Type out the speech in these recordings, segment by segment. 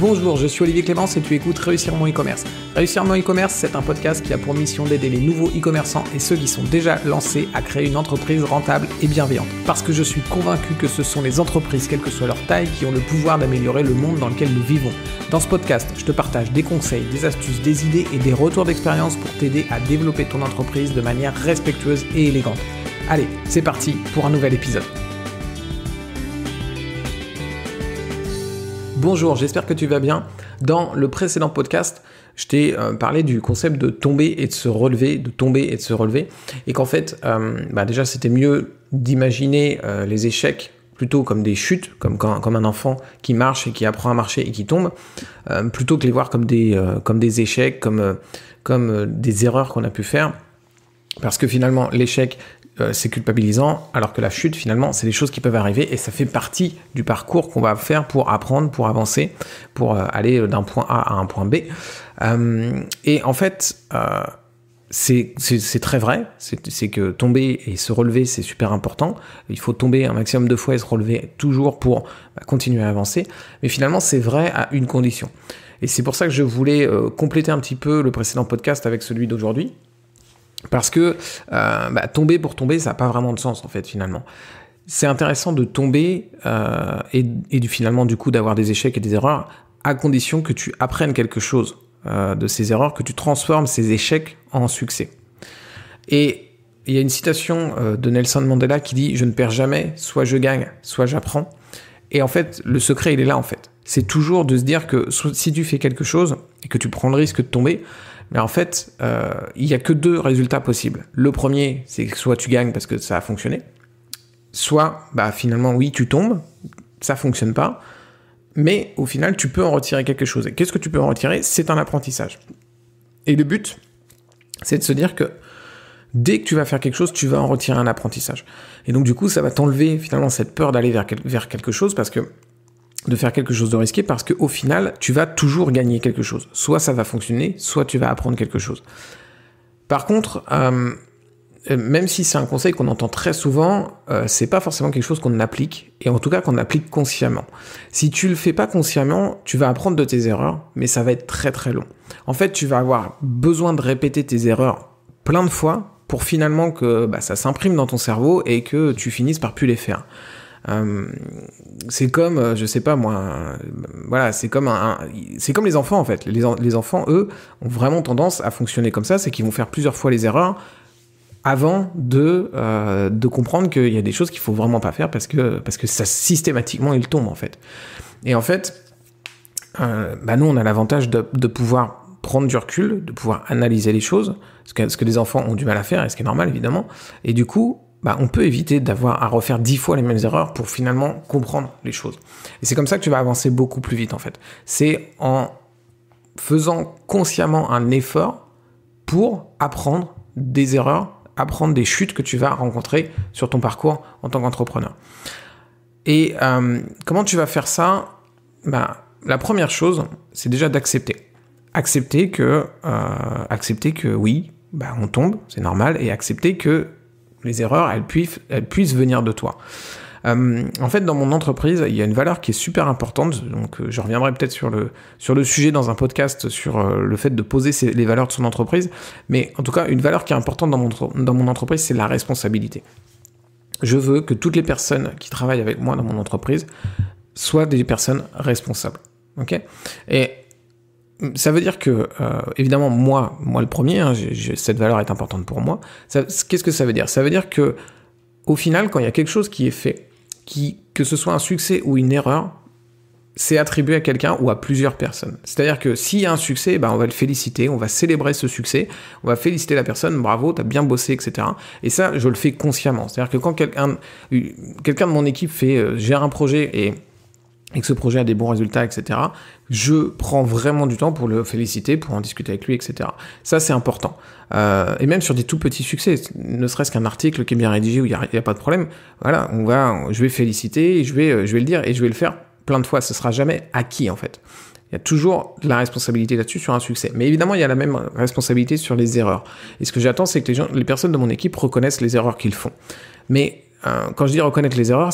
Bonjour, je suis Olivier Clémence et tu écoutes Réussir mon e-commerce. Réussir mon e-commerce, c'est un podcast qui a pour mission d'aider les nouveaux e-commerçants et ceux qui sont déjà lancés à créer une entreprise rentable et bienveillante. Parce que je suis convaincu que ce sont les entreprises, quelle que soit leur taille, qui ont le pouvoir d'améliorer le monde dans lequel nous vivons. Dans ce podcast, je te partage des conseils, des astuces, des idées et des retours d'expérience pour t'aider à développer ton entreprise de manière respectueuse et élégante. Allez, c'est parti pour un nouvel épisode. Bonjour, j'espère que tu vas bien. Dans le précédent podcast, je t'ai parlé du concept de tomber et de se relever, et qu'en fait, déjà c'était mieux d'imaginer les échecs plutôt comme des chutes, comme un enfant qui marche et qui apprend à marcher et qui tombe, plutôt que les voir comme des échecs, comme des erreurs qu'on a pu faire, parce que finalement l'échec c'est culpabilisant, alors que la chute, finalement, c'est des choses qui peuvent arriver et ça fait partie du parcours qu'on va faire pour apprendre, pour avancer, pour aller d'un point A à un point B. Et en fait, c'est très vrai, c'est que tomber et se relever, c'est super important. Il faut tomber un maximum de fois et se relever toujours pour continuer à avancer. Mais finalement, c'est vrai à une condition. Et c'est pour ça que je voulais compléter un petit peu le précédent podcast avec celui d'aujourd'hui. Parce que tomber pour tomber, ça n'a pas vraiment de sens en fait finalement. C'est intéressant de tomber et finalement du coup d'avoir des échecs et des erreurs à condition que tu apprennes quelque chose de ces erreurs, que tu transformes ces échecs en succès. Et il y a une citation de Nelson Mandela qui dit « Je ne perds jamais, soit je gagne, soit j'apprends ». Et en fait, le secret il est là en fait. C'est toujours de se dire que si tu fais quelque chose et que tu prends le risque de tomber, mais en fait, il n'y a que deux résultats possibles. Le premier, c'est que soit tu gagnes parce que ça a fonctionné, soit finalement, oui, tu tombes, ça ne fonctionne pas, mais au final, tu peux en retirer quelque chose. Et qu'est-ce que tu peux en retirer ? C'est un apprentissage. Et le but, c'est de se dire que dès que tu vas faire quelque chose, tu vas en retirer un apprentissage. Et donc du coup, ça va t'enlever finalement cette peur d'aller vers quelque chose de faire quelque chose de risqué parce qu'au final, tu vas toujours gagner quelque chose. Soit ça va fonctionner, soit tu vas apprendre quelque chose. Par contre, même si c'est un conseil qu'on entend très souvent, c'est pas forcément quelque chose qu'on applique, et en tout cas qu'on applique consciemment. Si tu le fais pas consciemment, tu vas apprendre de tes erreurs, mais ça va être très très long. En fait, tu vas avoir besoin de répéter tes erreurs plein de fois pour finalement que ça s'imprime dans ton cerveau et que tu finisses par plus les faire. C'est comme, je sais pas moi, c'est comme les enfants en fait. Les enfants, eux, ont vraiment tendance à fonctionner comme ça, c'est qu'ils vont faire plusieurs fois les erreurs avant de comprendre qu'il y a des choses qu'il faut vraiment pas faire parce que ça systématiquement ils tombent en fait. Et en fait, nous on a l'avantage de pouvoir prendre du recul, de pouvoir analyser les choses, ce que les enfants ont du mal à faire et ce qui est normal évidemment. Et du coup, on peut éviter d'avoir à refaire 10 fois les mêmes erreurs pour finalement comprendre les choses. Et c'est comme ça que tu vas avancer beaucoup plus vite en fait. C'est en faisant consciemment un effort pour apprendre des erreurs, apprendre des chutes que tu vas rencontrer sur ton parcours en tant qu'entrepreneur. Et comment tu vas faire ça ? La première chose, c'est déjà d'accepter. Accepter que oui, on tombe, c'est normal, et accepter que les erreurs, elles puissent venir de toi. En fait, dans mon entreprise, il y a une valeur qui est super importante, donc je reviendrai peut-être sur le sujet dans un podcast sur le fait de poser les valeurs de son entreprise, mais en tout cas, une valeur qui est importante dans mon entreprise, c'est la responsabilité. Je veux que toutes les personnes qui travaillent avec moi dans mon entreprise soient des personnes responsables. Ok ? Et ça veut dire que, évidemment, moi le premier, cette valeur est importante pour moi. Qu'est-ce que ça veut dire ? Ça veut dire que, au final, quand il y a quelque chose qui est fait, que ce soit un succès ou une erreur, c'est attribué à quelqu'un ou à plusieurs personnes. C'est-à-dire que s'il y a un succès, on va le féliciter, on va célébrer ce succès, on va féliciter la personne, bravo, t'as bien bossé, etc. Et ça, je le fais consciemment. C'est-à-dire que quand quelqu'un de mon équipe gère un projet et que ce projet a des bons résultats, etc., je prends vraiment du temps pour le féliciter, pour en discuter avec lui, etc. Ça, c'est important. Et même sur des tout petits succès, ne serait-ce qu'un article qui est bien rédigé où il n'y a pas de problème, voilà, je vais féliciter, je vais le dire, et je vais le faire plein de fois. Ce sera jamais acquis, en fait. Il y a toujours de la responsabilité là-dessus sur un succès. Mais évidemment, il y a la même responsabilité sur les erreurs. Et ce que j'attends, c'est que les personnes de mon équipe reconnaissent les erreurs qu'ils font. Mais quand je dis reconnaître les erreurs,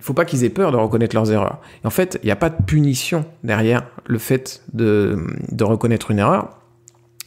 faut pas qu'ils aient peur de reconnaître leurs erreurs. Et en fait, il n'y a pas de punition derrière le fait de reconnaître une erreur.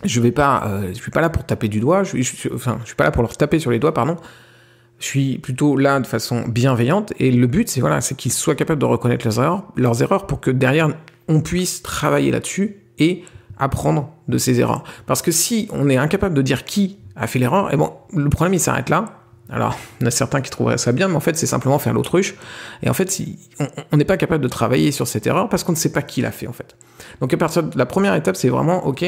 Je suis pas là pour taper du doigt, je suis pas là pour leur taper sur les doigts, pardon. Je suis plutôt là de façon bienveillante, et le but, c'est qu'ils soient capables de reconnaître leurs erreurs pour que derrière, on puisse travailler là-dessus et apprendre de ces erreurs. Parce que si on est incapable de dire qui a fait l'erreur, et bon, le problème, il s'arrête là. Alors, il y en a certains qui trouveraient ça bien, mais en fait, c'est simplement faire l'autruche. Et en fait, si on n'est pas capable de travailler sur cette erreur parce qu'on ne sait pas qui l'a fait, en fait. Donc, à partir de la première étape, c'est vraiment, ok,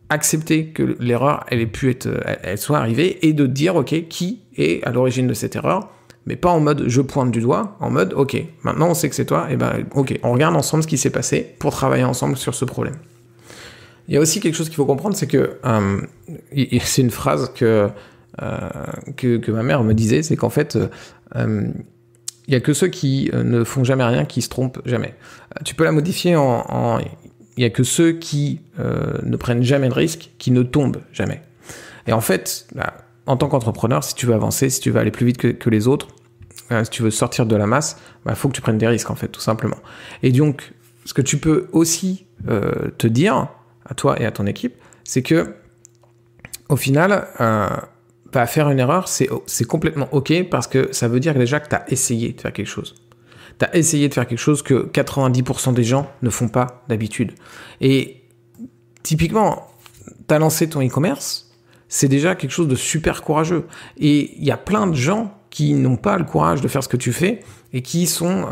accepter que l'erreur, elle soit arrivée, et de dire, ok, qui est à l'origine de cette erreur, mais pas en mode je pointe du doigt, en mode, ok, maintenant on sait que c'est toi, et ben, ok, on regarde ensemble ce qui s'est passé pour travailler ensemble sur ce problème. Il y a aussi quelque chose qu'il faut comprendre, c'est que c'est une phrase que ma mère me disait, c'est qu'en fait, il y a que ceux qui ne font jamais rien qui se trompent jamais. Tu peux la modifier il y a que ceux qui ne prennent jamais de risques qui ne tombent jamais. Et en fait, en tant qu'entrepreneur, si tu veux avancer, si tu veux aller plus vite que les autres, si tu veux sortir de la masse, faut que tu prennes des risques, en fait, tout simplement. Et donc, ce que tu peux aussi te dire, à toi et à ton équipe, c'est que, au final, faire une erreur, c'est complètement OK, parce que ça veut dire déjà que tu as essayé de faire quelque chose. Tu as essayé de faire quelque chose que 90% des gens ne font pas d'habitude. Et typiquement, tu as lancé ton e-commerce, c'est déjà quelque chose de super courageux. Et il y a plein de gens qui n'ont pas le courage de faire ce que tu fais et qui sont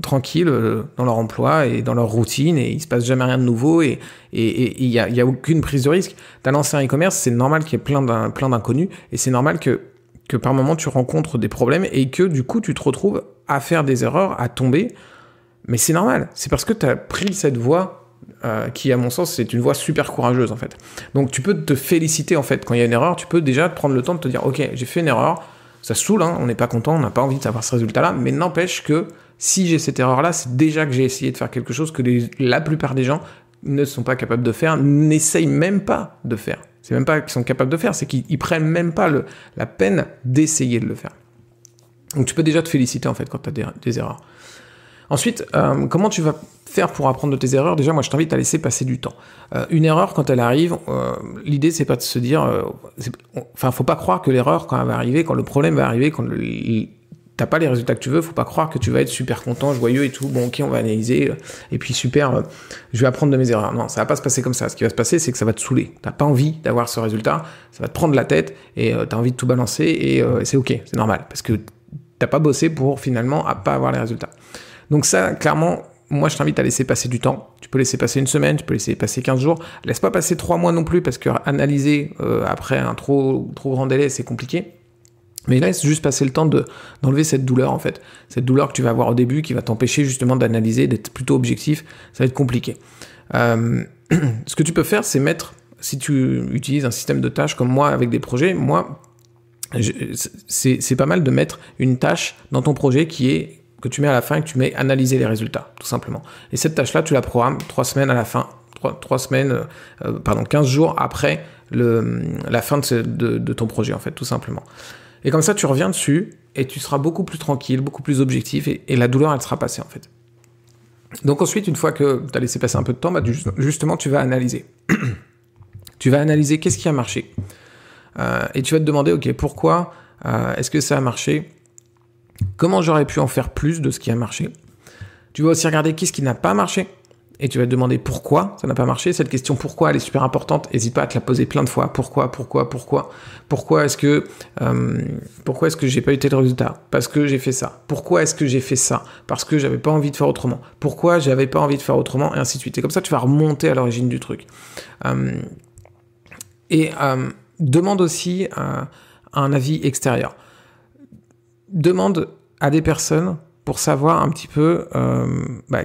tranquilles dans leur emploi et dans leur routine, et il se passe jamais rien de nouveau, et il y a aucune prise de risque. Tu as lancé un e-commerce, c'est normal qu'il y ait plein d'inconnus, et c'est normal que par moment tu rencontres des problèmes et que du coup tu te retrouves à faire des erreurs, à tomber. Mais c'est normal, c'est parce que tu as pris cette voie qui, à mon sens, c'est une voie super courageuse, en fait. Donc tu peux te féliciter, en fait, quand il y a une erreur, tu peux déjà prendre le temps de te dire, ok, j'ai fait une erreur, ça saoule, hein, on n'est pas content, on n'a pas envie d'avoir ce résultat-là, mais n'empêche que si j'ai cette erreur-là, c'est déjà que j'ai essayé de faire quelque chose que la plupart des gens ne sont pas capables de faire, n'essayent même pas de faire. C'est même pas qu'ils sont capables de faire, c'est qu'ils prennent même pas la peine d'essayer de le faire. Donc tu peux déjà te féliciter, en fait, quand tu as des erreurs. Ensuite, comment tu vas faire pour apprendre de tes erreurs? Déjà, moi, je t'invite à laisser passer du temps. Une erreur, quand elle arrive, l'idée, c'est pas de se dire... faut pas croire que l'erreur, quand elle va arriver, quand le problème va arriver, quand t'as pas les résultats que tu veux, faut pas croire que tu vas être super content, joyeux et tout. Bon, ok, on va analyser, et puis super, je vais apprendre de mes erreurs. Non, ça va pas se passer comme ça. Ce qui va se passer, c'est que ça va te saouler. T'as pas envie d'avoir ce résultat, ça va te prendre la tête, et t'as envie de tout balancer, et c'est ok, c'est normal, parce que t'as pas bossé pour, finalement, pas avoir les résultats. Donc ça, clairement, moi, je t'invite à laisser passer du temps. Tu peux laisser passer une semaine, tu peux laisser passer 15 jours. Laisse pas passer 3 mois non plus, parce que analyser après un trop grand délai, c'est compliqué. Mais laisse juste passer le temps d'enlever cette douleur, en fait. Cette douleur que tu vas avoir au début, qui va t'empêcher justement d'analyser, d'être plutôt objectif. Ça va être compliqué. Ce que tu peux faire, c'est si tu utilises un système de tâches comme moi avec des projets, c'est pas mal de mettre une tâche dans ton projet que tu mets à la fin et que tu mets analyser les résultats, tout simplement. Et cette tâche-là, tu la programmes 3 semaines à la fin, 15 jours après la fin de ton projet, en fait, tout simplement. Et comme ça, tu reviens dessus et tu seras beaucoup plus tranquille, beaucoup plus objectif, et la douleur, elle sera passée, en fait. Donc ensuite, une fois que tu as laissé passer un peu de temps, justement, tu vas analyser. Tu vas analyser qu'est-ce qui a marché. Et tu vas te demander, ok, pourquoi est-ce que ça a marché ? Comment j'aurais pu en faire plus de ce qui a marché? Tu vas aussi regarder qu'est-ce qui n'a pas marché, et tu vas te demander pourquoi ça n'a pas marché. Cette question pourquoi, elle est super importante. N'hésite pas à te la poser plein de fois. Pourquoi est-ce que j'ai pas eu tel résultat? Parce que j'ai fait ça. Pourquoi est-ce que j'ai fait ça? Parce que j'avais pas envie de faire autrement. Pourquoi j'avais pas envie de faire autrement? Et ainsi de suite. Et comme ça, tu vas remonter à l'origine du truc. Demande aussi un avis extérieur. Demande à des personnes pour savoir un petit peu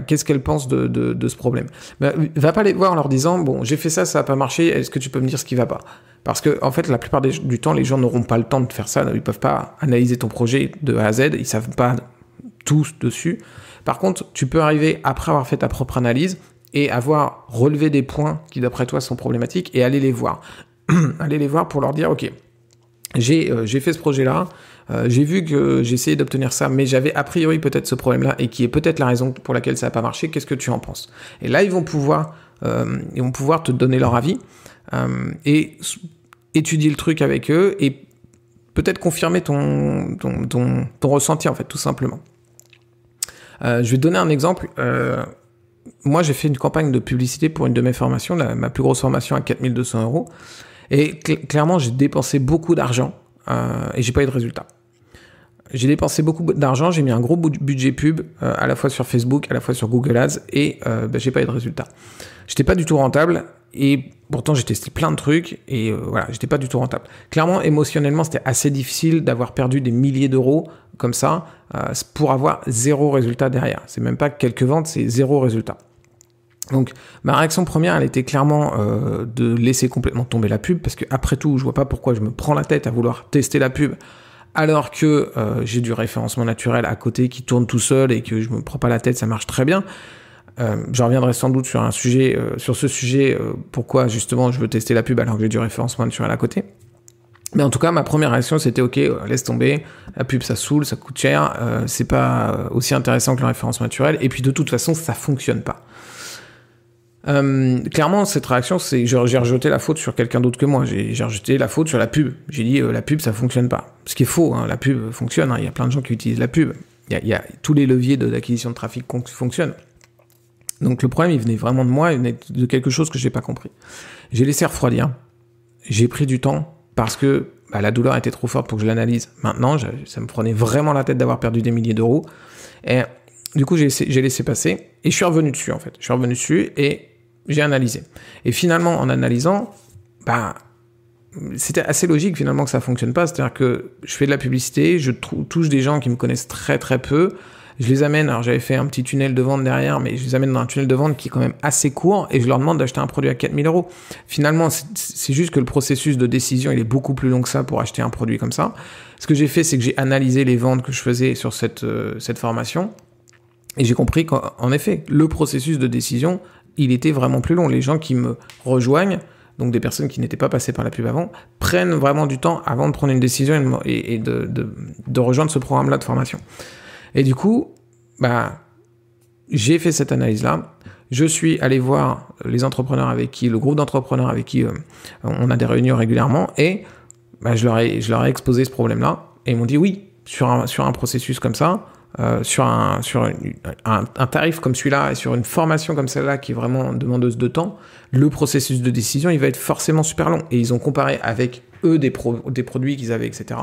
qu'est-ce qu'elles pensent de ce problème. Va pas les voir en leur disant « Bon, j'ai fait ça, ça n'a pas marché, est-ce que tu peux me dire ce qui va pas ?» Parce que, en fait, la plupart du temps, les gens n'auront pas le temps de faire ça, ils peuvent pas analyser ton projet de A à Z, ils savent pas tout dessus. Par contre, tu peux arriver, après avoir fait ta propre analyse, et avoir relevé des points qui, d'après toi, sont problématiques, et aller les voir. Aller les voir pour leur dire « Ok, j'ai fait ce projet-là, j'ai vu que j'ai essayé d'obtenir ça, mais j'avais a priori peut-être ce problème-là, et qui est peut-être la raison pour laquelle ça n'a pas marché, qu'est-ce que tu en penses? Et là, ils vont pouvoir te donner leur avis, et étudier le truc avec eux, et peut-être confirmer ton ressenti, en fait, tout simplement. Je vais te donner un exemple. Moi, j'ai fait une campagne de publicité pour une de mes formations, ma plus grosse formation à 4 200 €. Et clairement, j'ai dépensé beaucoup d'argent et j'ai pas eu de résultat. J'ai dépensé beaucoup d'argent, j'ai mis un gros budget pub à la fois sur Facebook, à la fois sur Google Ads, et j'ai pas eu de résultat. J'étais pas du tout rentable, et pourtant j'ai testé plein de trucs, et voilà, j'étais pas du tout rentable. Clairement, émotionnellement, c'était assez difficile d'avoir perdu des milliers d'euros comme ça pour avoir 0 résultat derrière. C'est même pas quelques ventes, c'est 0 résultat. Donc ma réaction première, elle était clairement de laisser complètement tomber la pub, parce que après tout, je vois pas pourquoi je me prends la tête à vouloir tester la pub, alors que j'ai du référencement naturel à côté qui tourne tout seul et que je me prends pas la tête, ça marche très bien. Je reviendrai sans doute sur ce sujet, pourquoi justement je veux tester la pub alors que j'ai du référencement naturel à côté. Mais en tout cas, ma première réaction, c'était ok, laisse tomber, la pub ça saoule, ça coûte cher, c'est pas aussi intéressant que le référencement naturel, et puis de toute façon, ça fonctionne pas. Clairement, cette réaction, c'est j'ai rejeté la faute sur quelqu'un d'autre que moi. J'ai rejeté la faute sur la pub. J'ai dit la pub, ça fonctionne pas. Ce qui est faux, hein, la pub fonctionne. Il y a plein de gens qui utilisent la pub. Il y a tous les leviers d'acquisition de trafic fonctionnent. Donc le problème, il venait vraiment de moi, il venait de quelque chose que j'ai pas compris. J'ai laissé refroidir. J'ai pris du temps parce que la douleur était trop forte pour que je l'analyse. Maintenant, ça me prenait vraiment la tête d'avoir perdu des milliers d'euros. Et du coup, j'ai laissé passer et je suis revenu dessus, en fait. Je suis revenu dessus et j'ai analysé. Et finalement, en analysant, c'était assez logique finalement que ça fonctionne pas. C'est-à-dire que je fais de la publicité, je touche des gens qui me connaissent très très peu. Je les amène, alors j'avais fait un petit tunnel de vente derrière, mais je les amène dans un tunnel de vente qui est quand même assez court et je leur demande d'acheter un produit à 4 000 €. Finalement, c'est juste que le processus de décision, il est beaucoup plus long que ça pour acheter un produit comme ça. Ce que j'ai fait, c'est que j'ai analysé les ventes que je faisais sur cette formation et j'ai compris qu'en effet, le processus de décision, il était vraiment plus long. Les gens qui me rejoignent, donc des personnes qui n'étaient pas passées par la pub avant, prennent vraiment du temps avant de prendre une décision et de rejoindre ce programme-là de formation. Et du coup, j'ai fait cette analyse-là. Je suis allé voir les entrepreneurs le groupe d'entrepreneurs avec qui on a des réunions régulièrement, et je leur ai exposé ce problème-là, et ils m'ont dit oui, sur un processus comme ça, sur un tarif comme celui-là et sur une formation comme celle-là qui est vraiment demandeuse de temps, le processus de décision, il va être forcément super long. Et ils ont comparé avec eux des produits qu'ils avaient, etc.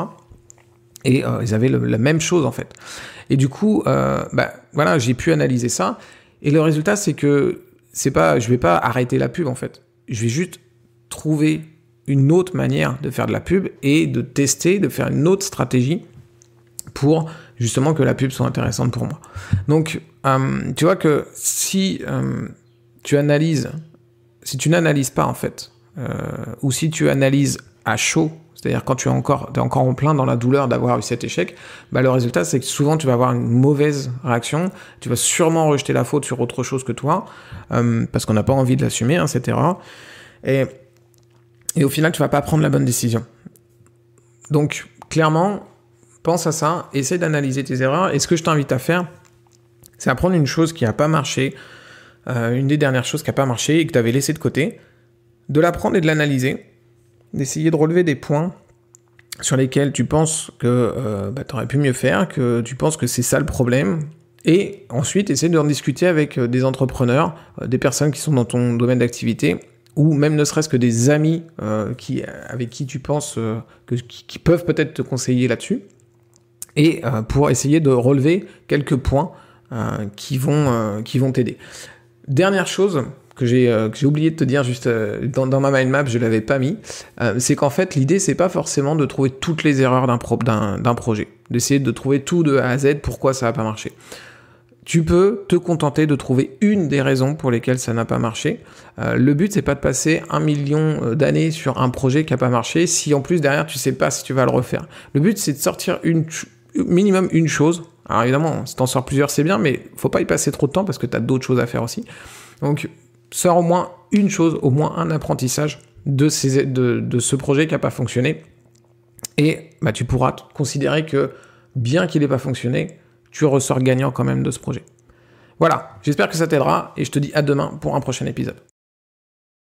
Et ils avaient la même chose en fait. Et du coup, voilà, j'ai pu analyser ça. Et le résultat, c'est que je vais pas arrêter la pub en fait. Je vais juste trouver une autre manière de faire de la pub et de tester, de faire une autre stratégie pour justement que la pub soit intéressante pour moi. Donc, tu vois que si tu n'analyses pas en fait, ou si tu analyses à chaud, c'est-à-dire quand t'es encore en plein dans la douleur d'avoir eu cet échec, le résultat c'est que souvent tu vas avoir une mauvaise réaction, tu vas sûrement rejeter la faute sur autre chose que toi, parce qu'on n'a pas envie de l'assumer, cette erreur, et au final tu vas pas prendre la bonne décision. Donc clairement, pense à ça, essaie d'analyser tes erreurs, et ce que je t'invite à faire, c'est à prendre une chose qui n'a pas marché, une des dernières choses qui n'a pas marché et que tu avais laissé de côté, de la prendre et de l'analyser, d'essayer de relever des points sur lesquels tu penses que tu aurais pu mieux faire, que tu penses que c'est ça le problème, et ensuite essayer de en discuter avec des entrepreneurs, des personnes qui sont dans ton domaine d'activité, ou même ne serait-ce que des amis avec qui tu penses qui peuvent peut-être te conseiller là-dessus, et pour essayer de relever quelques points qui vont t'aider. Dernière chose que j'ai oublié de te dire juste dans ma mind map, je l'avais pas mis, c'est qu'en fait l'idée c'est pas forcément de trouver toutes les erreurs d'un projet, d'essayer de trouver tout de A à Z pourquoi ça n'a pas marché. Tu peux te contenter de trouver une des raisons pour lesquelles ça n'a pas marché. Le but c'est pas de passer 1 million d'années sur un projet qui a pas marché si en plus derrière tu sais pas si tu vas le refaire. Le but c'est de sortir minimum une chose. Alors évidemment si t'en sors plusieurs c'est bien, mais faut pas y passer trop de temps parce que t'as d'autres choses à faire aussi. Donc sors au moins une chose, au moins un apprentissage de ce projet qui n'a pas fonctionné. Et bah, tu pourras considérer que, bien qu'il n'ait pas fonctionné, tu ressors gagnant quand même de ce projet. Voilà, j'espère que ça t'aidera et je te dis à demain pour un prochain épisode.